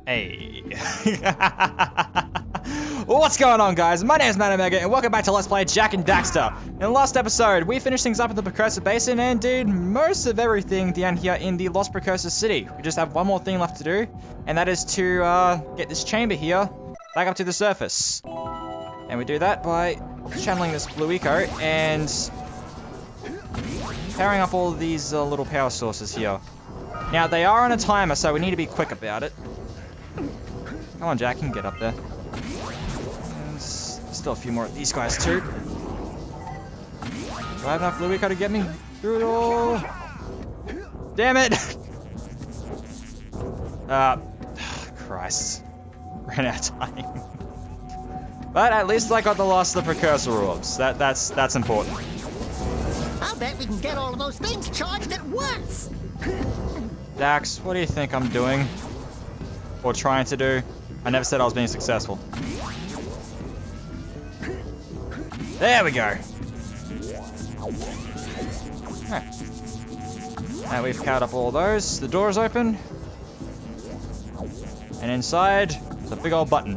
Hey. What's going on, guys? My name is Matt Omega, and welcome back to Let's Play Jak and Daxter. In the last episode, we finished things up in the Precursor Basin and did most of everything down here in the Lost Precursor City. We just have one more thing left to do, and that is to get this chamber here back up to the surface. And we do that by channeling this blue eco and powering up all of these little power sources here. Now, they are on a timer, so we need to be quick about it. Come on, Jak, you can get up there. And still a few more of these guys, too. Do I have enough blue eco to get me through it all? Damn it! Christ. Ran out of time. But at least I got the last of the Precursor orbs. That's important. I'll bet we can get all of those things charged at once! Dax, what do you think I'm doing? Or trying to do? I never said I was being successful. There we go. Right. Now we've powered up all those. The door is open. And inside, there's a big old button.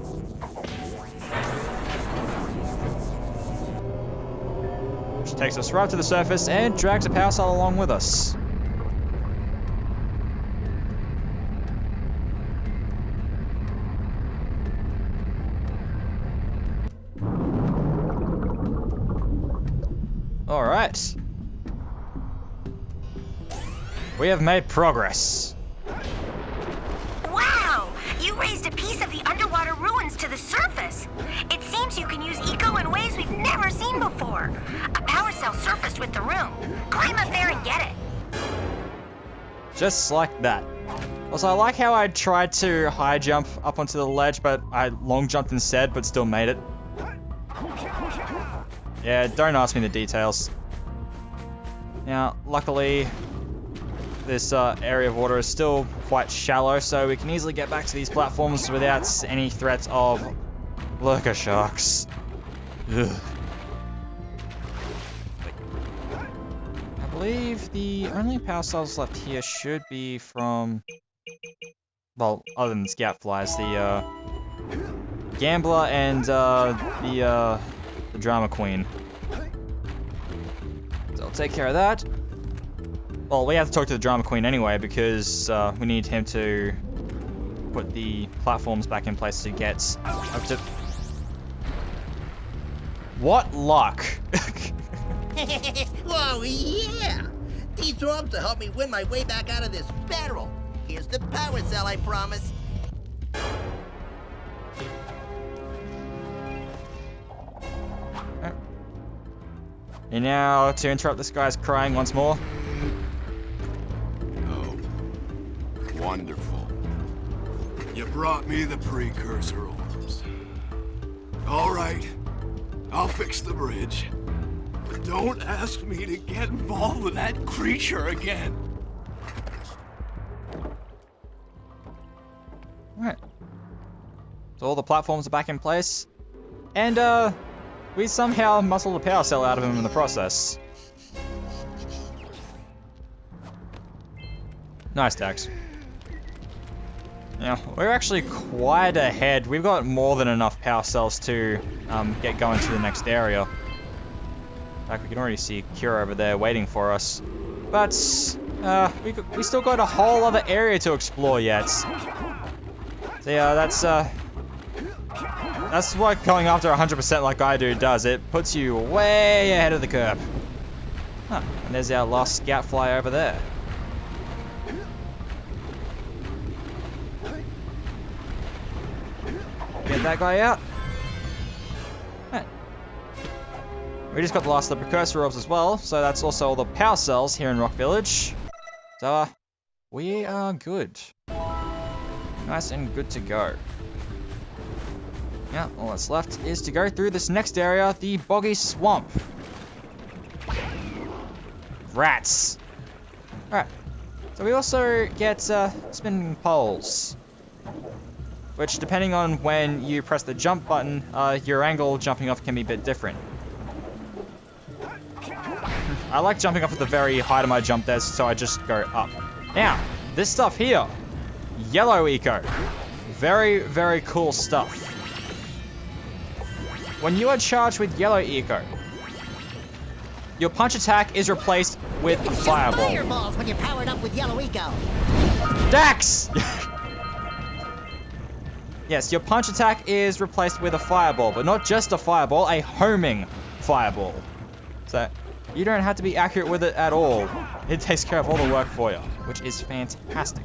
Which takes us right to the surface and drags a power cell along with us. Alright. We have made progress. Wow! You raised a piece of the underwater ruins to the surface. It seems you can use eco in ways we've never seen before. A power cell surfaced with the room. Climb up there and get it. Just like that. Also, I like how I tried to high jump up onto the ledge, but I long jumped instead, but still made it. Yeah, don't ask me the details. Now, luckily, this area of water is still quite shallow, so we can easily get back to these platforms without any threat of lurker sharks. Ugh. I believe the only power cells left here should be from, well, other than scout flies, the Gambler and the Drama Queen. So I'll take care of that. Well, we have to talk to the Drama Queen anyway, because we need him to put the platforms back in place to get up to... What luck! Whoa, yeah! These orbs will help me win my way back out of this barrel. Here's the power cell, I promise. And now, to interrupt this guy's crying once more. Oh, wonderful. You brought me the Precursor orbs. All right, I'll fix the bridge. But don't ask me to get involved with that creature again. Alright. So all the platforms are back in place. And, we somehow muscled a power cell out of him in the process. Nice, Dax. Now, we're actually quite ahead. We've got more than enough power cells to get going to the next area. In fact, we can already see Kira over there waiting for us. But, we still got a whole other area to explore yet. So yeah, that's what going after 100% like I do does. It puts you way ahead of the curve. Huh, and there's our last scout fly over there. Get that guy out. Right. We just got the last of the Precursor orbs as well, so that's also all the power cells here in Rock Village. So, we are good. Nice and good to go. Yeah, all that's left is to go through this next area, the Boggy Swamp. Rats. Alright, so we also get spinning poles. Which, depending on when you press the jump button, your angle jumping off can be a bit different. I like jumping off at the very height of my jump there, so I just go up. Now, this stuff here, yellow eco. very, very cool stuff. When you are charged with yellow eco, your punch attack is replaced with fireball. Fireballs when you're powered up with yellow eco. Dax! Yes, your punch attack is replaced with a fireball, but not just a fireball, a homing fireball. So, you don't have to be accurate with it at all. It takes care of all the work for you, which is fantastic.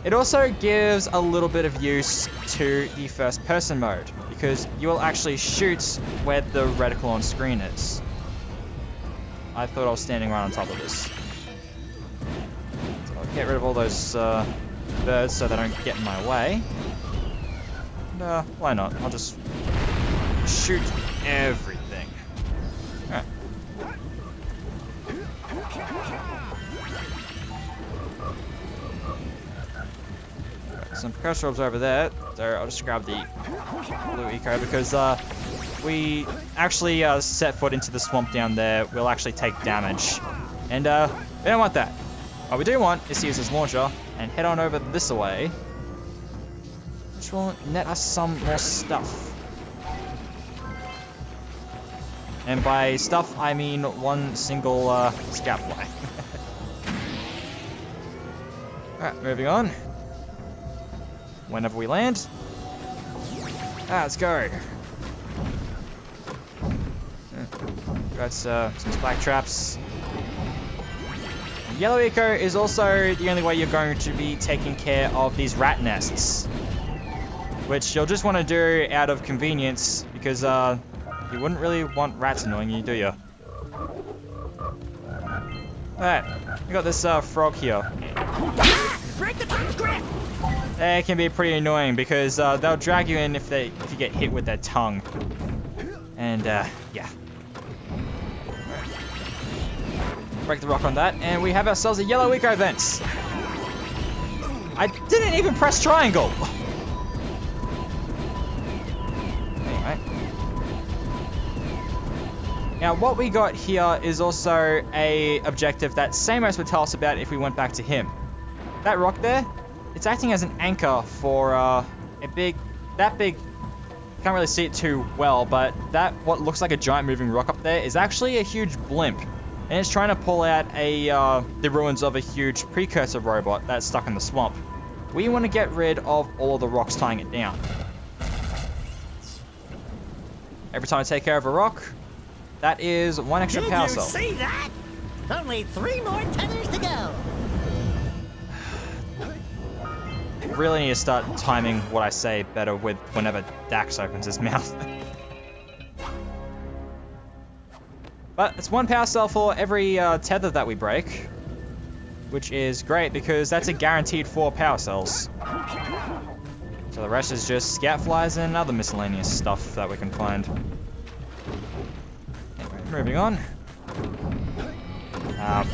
It also gives a little bit of use to the first person mode, because you will actually shoot where the reticle on screen is. I thought I was standing right on top of this. So I'll get rid of all those birds so they don't get in my way. And, why not? I'll just shoot everything. Alright. Some precursor orbs over there, so I'll just grab the blue eco because we actually set foot into the swamp down there, we'll actually take damage. And we don't want that. What we do want is to use this launcher and head on over this way, which will net us some more stuff. And by stuff, I mean one single scout fly. Alright, moving on. Whenever we land. Let's go. Got some spike traps. Yellow eco is also the only way you're going to be taking care of these rat nests, which you'll just want to do out of convenience because you wouldn't really want rats annoying you, do you? Alright, we got this frog here. Break the tongue's grip! They can be pretty annoying because they'll drag you in if you get hit with their tongue. And yeah. Break the rock on that, and we have ourselves a yellow eco vent. I didn't even press triangle. Anyway. Now what we got here is also a objective that Samos would tell us about if we went back to him. That rock there, it's acting as an anchor for that big, can't really see it too well, but what looks like a giant moving rock up there is actually a huge blimp. And it's trying to pull out the ruins of a huge Precursor robot that's stuck in the swamp. We want to get rid of all of the rocks tying it down. Every time I take care of a rock, that is one extra power cell. Did you see that? Only 3 more tethers to go. Really need to start timing what I say better with whenever Dax opens his mouth. But it's 1 power cell for every tether that we break, which is great because that's a guaranteed 4 power cells. So the rest is just scout flies and other miscellaneous stuff that we can find. Anyway, moving on.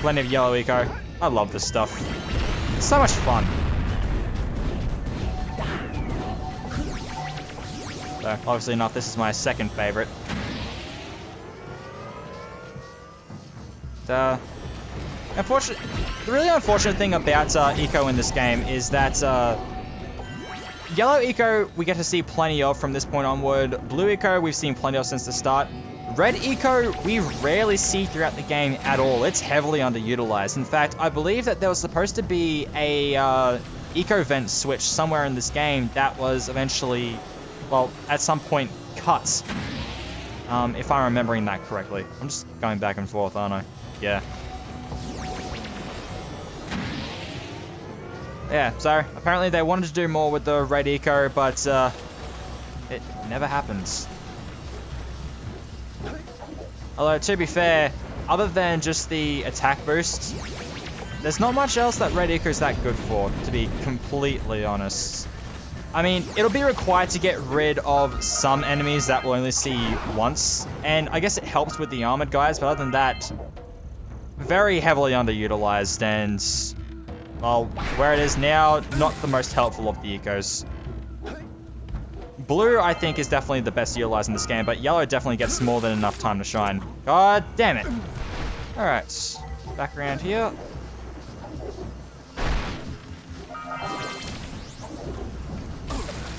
Plenty of yellow eco. I love this stuff. It's so much fun. So, obviously not, this is my second favorite. The really unfortunate thing about eco in this game is that yellow eco we get to see plenty of from this point onward. Blue eco we've seen plenty of since the start. Red eco we rarely see throughout the game at all. It's heavily underutilized. In fact, I believe that there was supposed to be a eco vent switch somewhere in this game that was eventually, well, at some point cut. If I'm remembering that correctly. I'm just going back and forth, aren't I? Yeah. Yeah, so apparently they wanted to do more with the red eco, but it never happens. Although, to be fair, other than just the attack boost, there's not much else that red eco is that good for, to be completely honest. I mean, it'll be required to get rid of some enemies that we'll only see once, and I guess it helps with the armored guys, but other than that, very heavily underutilized, and, well, where it is now, not the most helpful of the ecos. Blue, I think, is definitely the best utilized in this game, but yellow definitely gets more than enough time to shine. God damn it. Alright, back around here.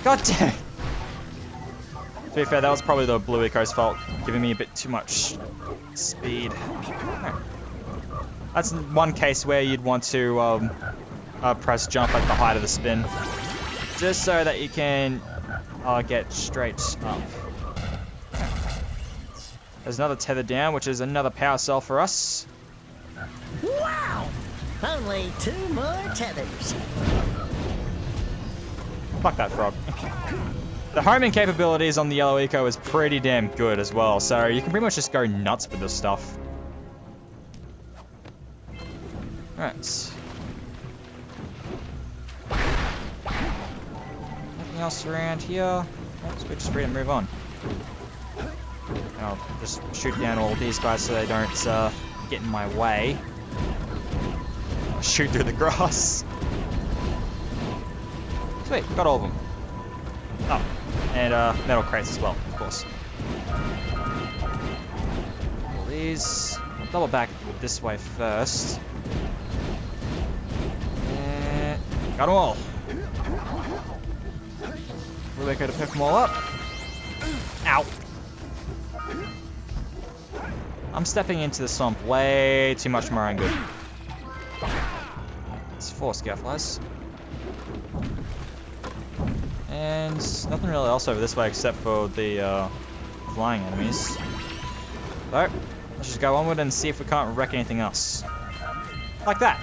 God damn. To be fair, that was probably the blue eco's fault, giving me a bit too much speed. Right. That's one case where you'd want to press jump at the height of the spin, just so that you can get straight up. There's another tether down, which is another power cell for us. Wow! Only 2 more tethers. Fuck that frog. The homing capabilities on the yellow eco is pretty damn good as well, so you can pretty much just go nuts with this stuff. Alright. Nothing else around here. So we're just free to move on. And I'll just shoot down all these guys so they don't get in my way. I'll shoot through the grass. Sweet, got all of them. Oh, and metal crates as well, of course. All these. I'll double back this way first. And got them all. Really good to pick them all up. Ow. I'm stepping into the swamp way too much for my own good. It's 4 scareflies. And nothing really else over this way except for the flying enemies. So, let's just go onward and see if we can't wreck anything else. Like that.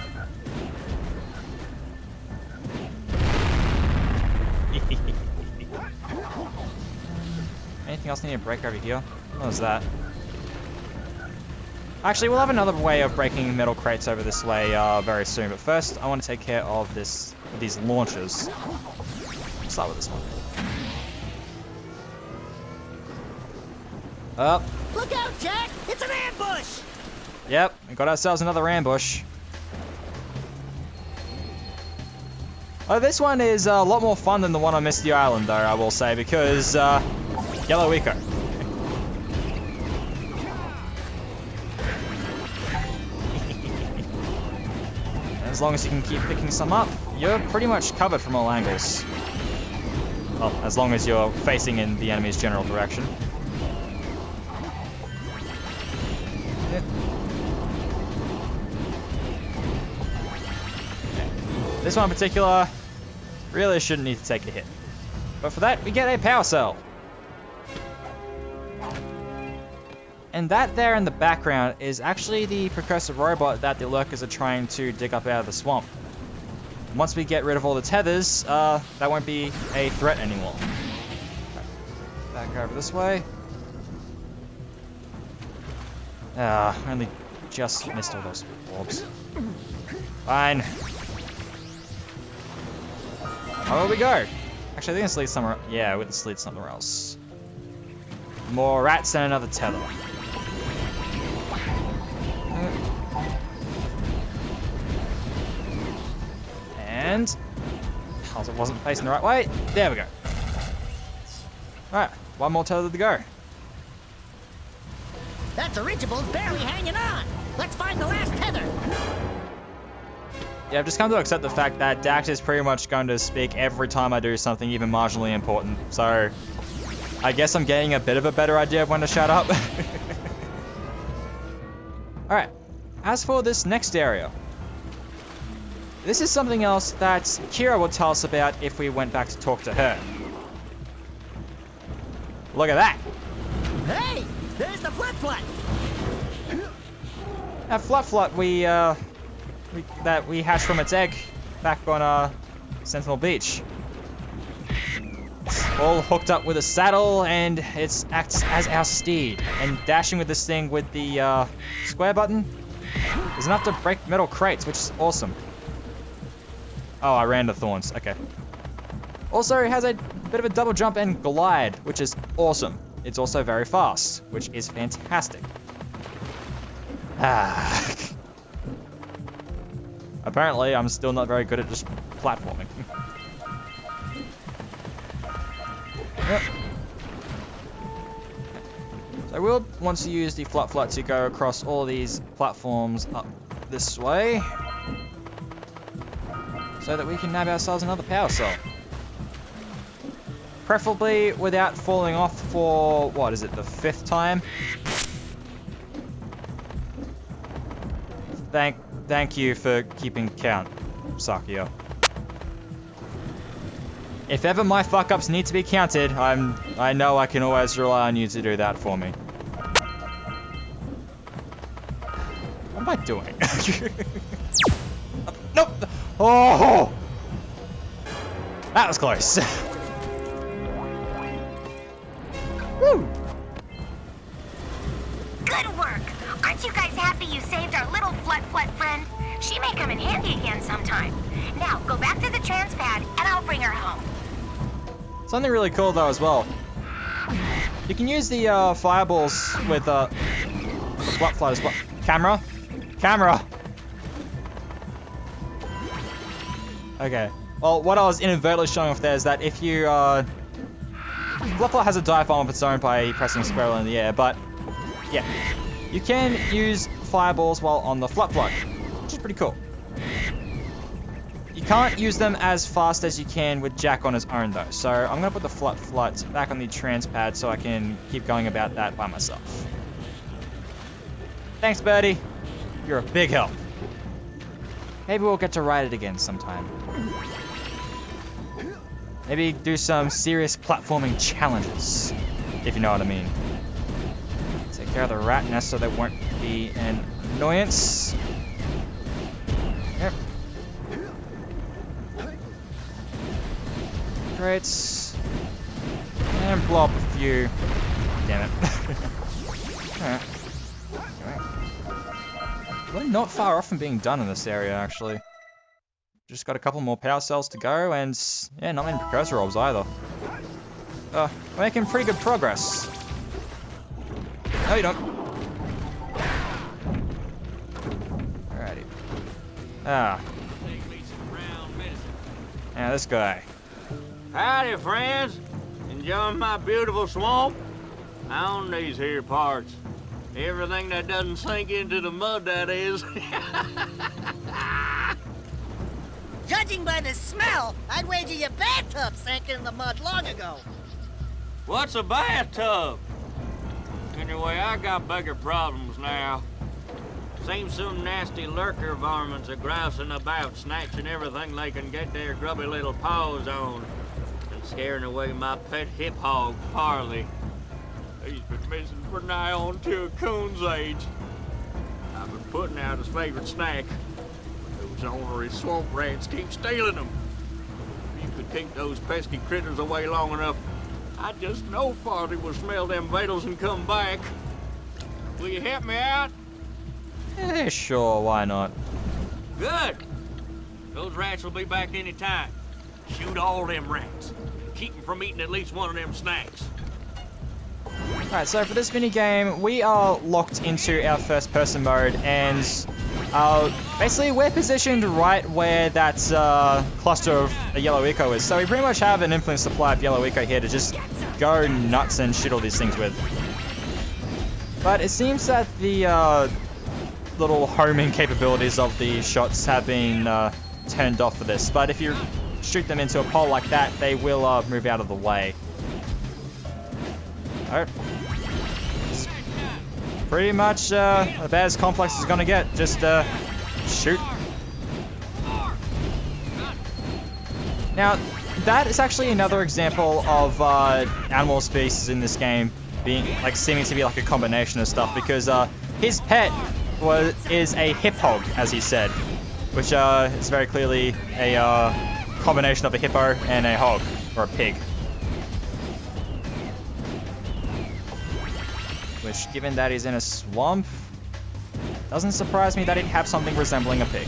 Anything else need to break over here? What was that? Actually, we'll have another way of breaking metal crates over this way very soon. But first, I want to take care of these launchers. Let's start with this one. Up. Look out, Jack! It's an ambush! Yep, we got ourselves another ambush. Oh, this one is a lot more fun than the one on Misty Island, though, I will say, because yellow eco. As long as you can keep picking some up, you're pretty much covered from all angles. Well, as long as you're facing in the enemy's general direction. Yep. Okay. This one in particular really shouldn't need to take a hit. But for that, we get a power cell. And that there in the background is actually the Precursor robot that the lurkers are trying to dig up out of the swamp. Once we get rid of all the tethers, that won't be a threat anymore. Back over this way. Only just missed all those orbs. Fine. Where will we go? Actually, I think this leads somewhere. Yeah, this leads somewhere else. More rats and another tether. And also wasn't facing the right way. There we go. Alright, one more tether to go. That dirigible's barely hanging on! Let's find the last tether! Yeah, I've just come to accept the fact that Daxter is pretty much going to speak every time I do something even marginally important. So, I guess I'm getting a bit of a better idea of when to shut up. Alright, as for this next area. This is something else that Kira will tell us about if we went back to talk to her. Look at that! Hey! There's the Flut-Flut! That Flut-Flut that we hatched from its egg back on Sentinel Beach. It's all hooked up with a saddle and it acts as our steed. And dashing with this thing with the square button is enough to break metal crates, which is awesome. Oh, I ran the thorns. Okay. Also, it has a bit of a double jump and glide, which is awesome. It's also very fast, which is fantastic. Apparently, I'm still not very good at just platforming. Yep. So we'll want to use the Flut-Flut to go across all these platforms up this way, so that we can nab ourselves another power cell. Preferably without falling off for, what is it, the 5th time? Thank you for keeping count, Sakia. If ever my fuck-ups need to be counted, I know I can always rely on you to do that for me. What am I doing? Nope! Oh! That was close. Woo! Good work! Aren't you guys happy you saved our little flut friend? She may come in handy again sometime. Now, go back to the trans pad, and I'll bring her home. Something really cool though as well. You can use the fireballs with flat as well. Camera. Okay. Well, what I was inadvertently showing off there is that if you Flutfly has a dive bomb of its own by pressing square in the air, but yeah, you can use fireballs while on the Flutfly, which is pretty cool. You can't use them as fast as you can with Jack on his own though, so I'm gonna put the Flut back on the trans pad so I can keep going about that by myself. Thanks, Birdie. You're a big help. Maybe we'll get to ride it again sometime. Maybe do some serious platforming challenges, if you know what I mean. Take care of the rat nest so they won't be an annoyance. Yep. Great. And blow up a few. Damn it. Alright. We're not far off from being done in this area, actually. Just got a couple more power cells to go, and yeah, not many precursor orbs either. We're making pretty good progress. No, you don't. Alrighty. Now this guy. Howdy, friends. Enjoying my beautiful swamp? On these here parts. Everything that doesn't sink into the mud, that is. Judging by the smell, I'd wager your bathtub sank in the mud long ago. What's a bathtub? Anyway, I got bigger problems now. Seems some nasty lurker varmints are grousing about, snatching everything they can get their grubby little paws on, and scaring away my pet hip hog, Farley. He's been missing for nigh on to a coon's age. I've been putting out his favorite snack. Those ornery swamp rats keep stealing them. If you could keep those pesky critters away long enough, I just know Farley will smell them vitals and come back. Will you help me out? Eh, sure, why not? Good. Those rats will be back any time. Shoot all them rats. Keep them from eating at least one of them snacks. Alright, so for this minigame, we are locked into our first person mode, and basically we're positioned right where that cluster of a yellow eco is. So we pretty much have an infinite supply of yellow eco here to just go nuts and shoot all these things with. But it seems that the little homing capabilities of the shots have been turned off for this. But if you shoot them into a pole like that, they will move out of the way. Alright. Pretty much about as complex as it's gonna get. Just shoot. Now, that is actually another example of animal species in this game being like seeming to be like a combination of stuff, because his pet is a hip hog, as he said, which is very clearly a combination of a hippo and a hog, or a pig. Which, given that he's in a swamp, doesn't surprise me that he'd have something resembling a pig.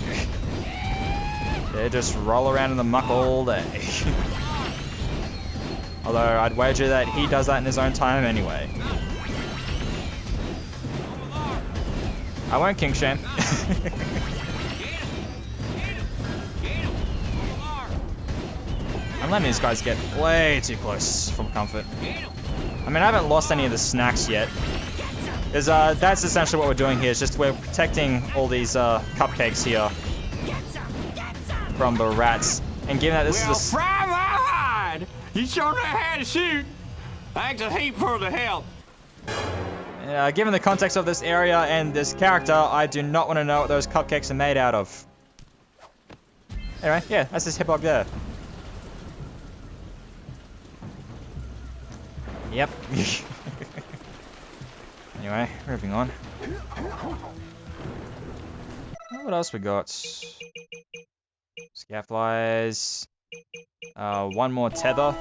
They just roll around in the muck all day. Although, I'd wager that he does that in his own time anyway. I won't king shame. I'm letting these guys get way too close for comfort. I mean, I haven't lost any of the snacks yet. That's essentially what we're doing here, is just we're protecting all these cupcakes here from the rats. And given that this is a... Fry my hide! You sure know how to shoot. Thanks a heap for the help. Given the context of this area and this character, I do not want to know what those cupcakes are made out of. Anyway, yeah, that's this hip-hop there. Yep. Anyway, moving on. What else we got? Scaflies. One more tether.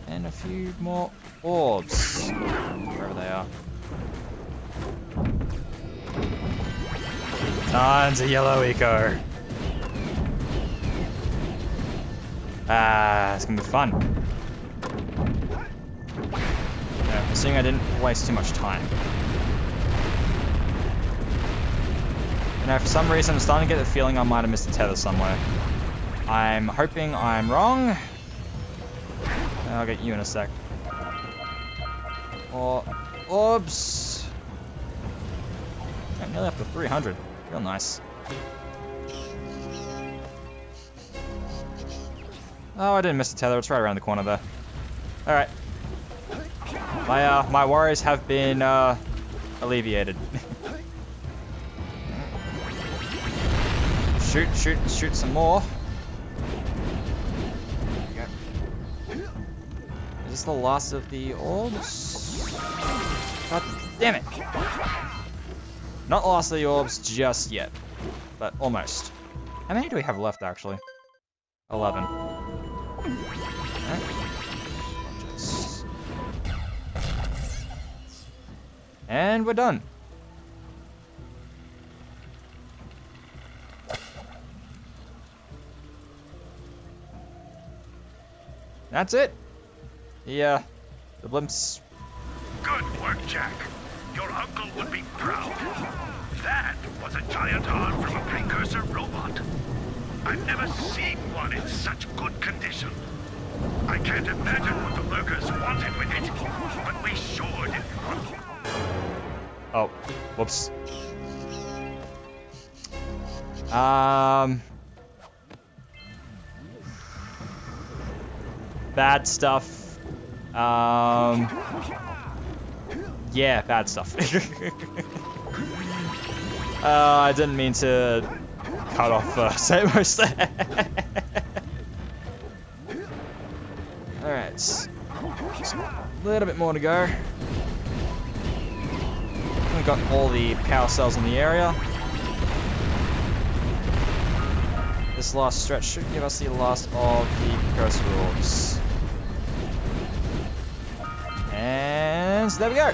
And a few more orbs. Wherever they are. Tons of yellow eco. It's gonna be fun. Yeah, assuming I didn't waste too much time. You know, for some reason I'm starting to get the feeling I might have missed a tether somewhere. I'm hoping I'm wrong. I'll get you in a sec. Or orbs. I'm nearly up to 300. Real nice. Oh, I didn't miss the tether. It's right around the corner there. All right. My worries have been alleviated. Shoot some more. There we go. Is this the last of the orbs? God damn it! Not the last of the orbs just yet, but almost. How many do we have left, actually? 11. Alright. And we're done. That's it. The blimps. Good work, Jack. Your uncle would be proud. That was a giant arm from a Precursor robot. I've never seen one in such good condition. I can't imagine what the lurkers wanted with it, but we sure didn't want it. Oh, whoops. Bad stuff. Yeah, bad stuff. I didn't mean to cut off Samos there. Alright. Just a little bit more to go. We've got all the power cells in the area. This last stretch should give us the last of the Precursor orbs. And so there we go.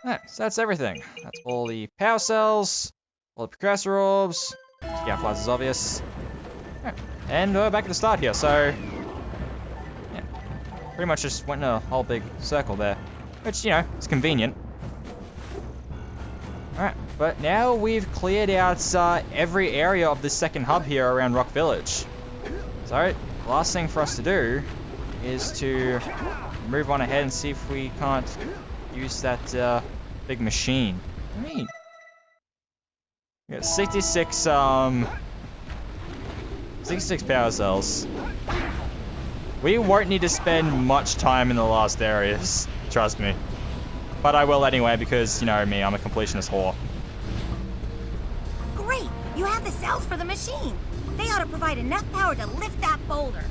Alright, so that's everything. That's all the power cells, all the Precursor orbs. Scaflies is obvious. Alright, and we're back at the start here, so yeah, pretty much just went in a whole big circle there, which, you know, is convenient. Alright, but now we've cleared out every area of the second hub here around Rock Village. So, the last thing for us to do is to move on ahead and see if we can't use that big machine. I mean, we got 66 power cells. We won't need to spend much time in the last areas, trust me. But I will anyway because, you know me, I'm a completionist whore. Great! You have the cells for the machine. They ought to provide enough power to lift that boulder.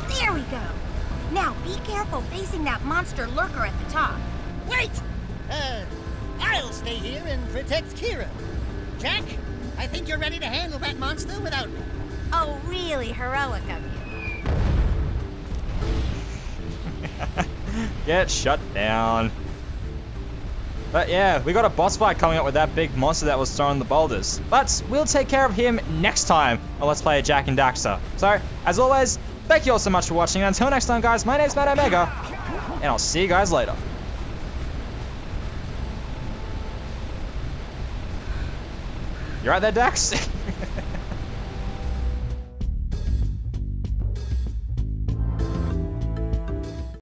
There we go. Now be careful facing that monster lurker at the top. Wait! I'll stay here and protect Kira. Jack, I think you're ready to handle that monster without me. Oh, really heroic of you. Get shut down. But yeah, we got a boss fight coming up with that big monster that was throwing the boulders. But we'll take care of him next time on Let's Play Jak and Daxter. So, as always, thank you all so much for watching. Until next time, guys, my name's Matt Omega, and I'll see you guys later. You right there, Dax?